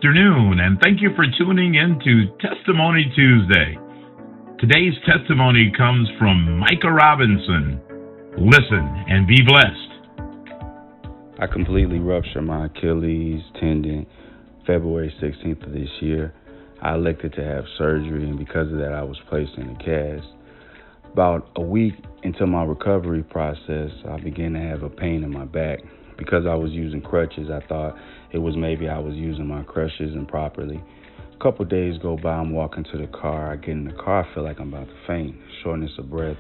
afternoon, and thank you for tuning in to Testimony Tuesday. Today's testimony comes from Micah Robinson. Listen and be blessed. I completely ruptured my Achilles tendon February 16th of this year. I elected to have surgery, and because of that, I was placed in a cast. About a week into my recovery process, I began to have a pain in my back. Because I was using crutches, I thought it was maybe I was using my crutches improperly. A couple days go by, I'm walking to the car. I get in the car, I feel like I'm about to faint, shortness of breath.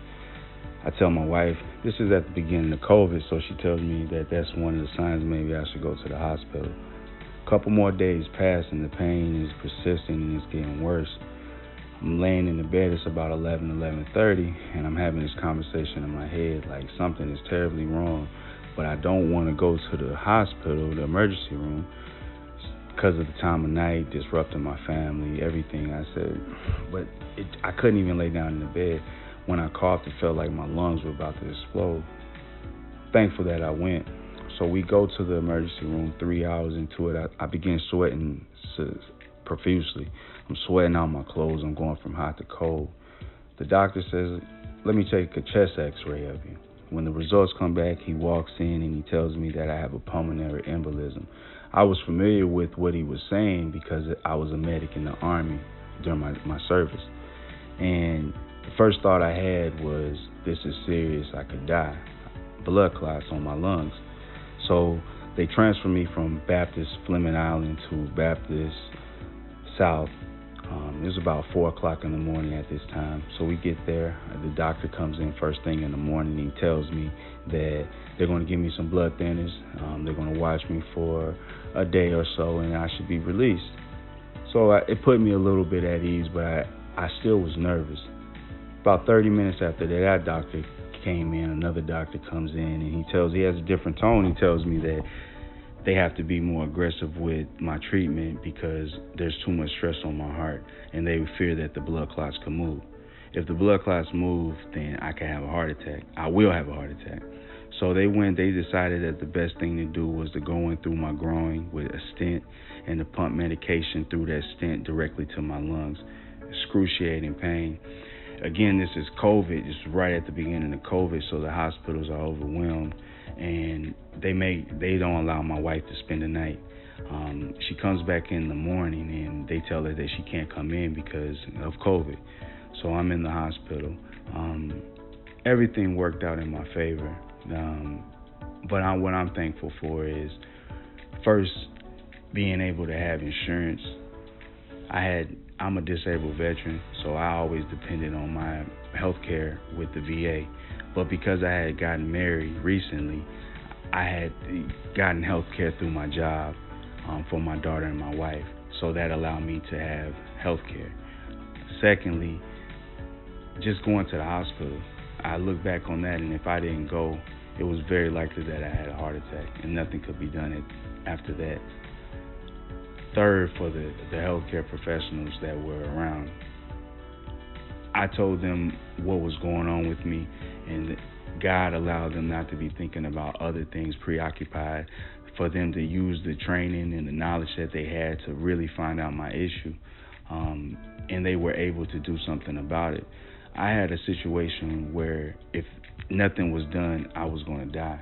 I tell my wife, this is at the beginning of COVID, so she tells me that that's one of the signs maybe I should go to the hospital. A couple more days pass and the pain is persisting and it's getting worse. I'm laying in the bed, it's about 11:30, and I'm having this conversation in my head like something is terribly wrong, but I don't want to go to the hospital, the emergency room, because of the time of night, disrupting my family, everything. I said, but I couldn't even lay down in the bed. When I coughed, it felt like my lungs were about to explode. Thankful that I went. So we go to the emergency room. 3 hours into it, I begin sweating profusely. I'm sweating out my clothes. I'm going from hot to cold. The doctor says, let me take a chest x-ray of you. When the results come back, he walks in and he tells me that I have a pulmonary embolism. I was familiar with what he was saying because I was a medic in the Army during my service. And the first thought I had was, this is serious, I could die. Blood clots on my lungs. So they transferred me from Baptist Fleming Island to Baptist South. It was about 4 o'clock in the morning at this time. So we get there. The doctor comes in first thing in the morning. And he tells me that they're going to give me some blood thinners. They're going to watch me for a day or so, and I should be released. So it put me a little bit at ease, but I still was nervous. About 30 minutes after that doctor came in, another doctor comes in, and he has a different tone. He tells me that they have to be more aggressive with my treatment because there's too much stress on my heart, and they fear that the blood clots can move. If the blood clots move, then I can have a heart attack. I will have a heart attack. So they decided that the best thing to do was to go in through my groin with a stent and to pump medication through that stent directly to my lungs. Excruciating pain. Again, this is COVID. It's right at the beginning of COVID, so the hospitals are overwhelmed, and they don't allow my wife to spend the night. She comes back in the morning, and they tell her that she can't come in because of COVID. So I'm in the hospital. Everything worked out in my favor, but what I'm thankful for is, first, being able to have insurance. I'm a disabled veteran, so I always depended on my health care with the VA. But because I had gotten married recently, I had gotten health care through my job for my daughter and my wife. So that allowed me to have health care. Secondly, just going to the hospital. I look back on that, and if I didn't go, it was very likely that I had a heart attack, and nothing could be done after that. Third, for the healthcare professionals that were around, I told them what was going on with me, and God allowed them not to be thinking about other things, preoccupied, for them to use the training and the knowledge that they had to really find out my issue, and they were able to do something about it. I had a situation where if nothing was done, I was going to die.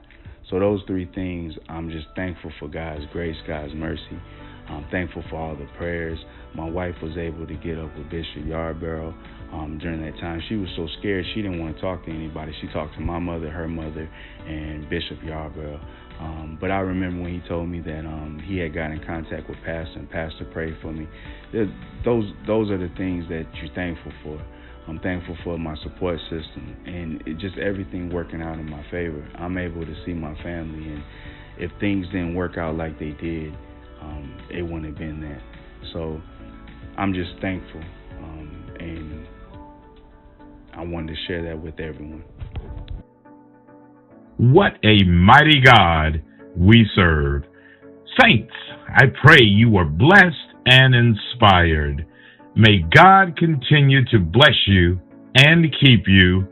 So those three things, I'm just thankful for God's grace, God's mercy. I'm thankful for all the prayers. My wife was able to get up with Bishop Yarborough during that time. She was so scared she didn't want to talk to anybody. She talked to my mother, her mother, and Bishop Yarborough. But I remember when he told me that he had got in contact with Pastor, and Pastor prayed for me. Those are the things that you're thankful for. I'm thankful for my support system and just everything working out in my favor. I'm able to see my family, and if things didn't work out like they did, it wouldn't have been that. So I'm just thankful, and I wanted to share that with everyone. What a mighty God we serve. Saints, I pray you are blessed and inspired. May God continue to bless you and keep you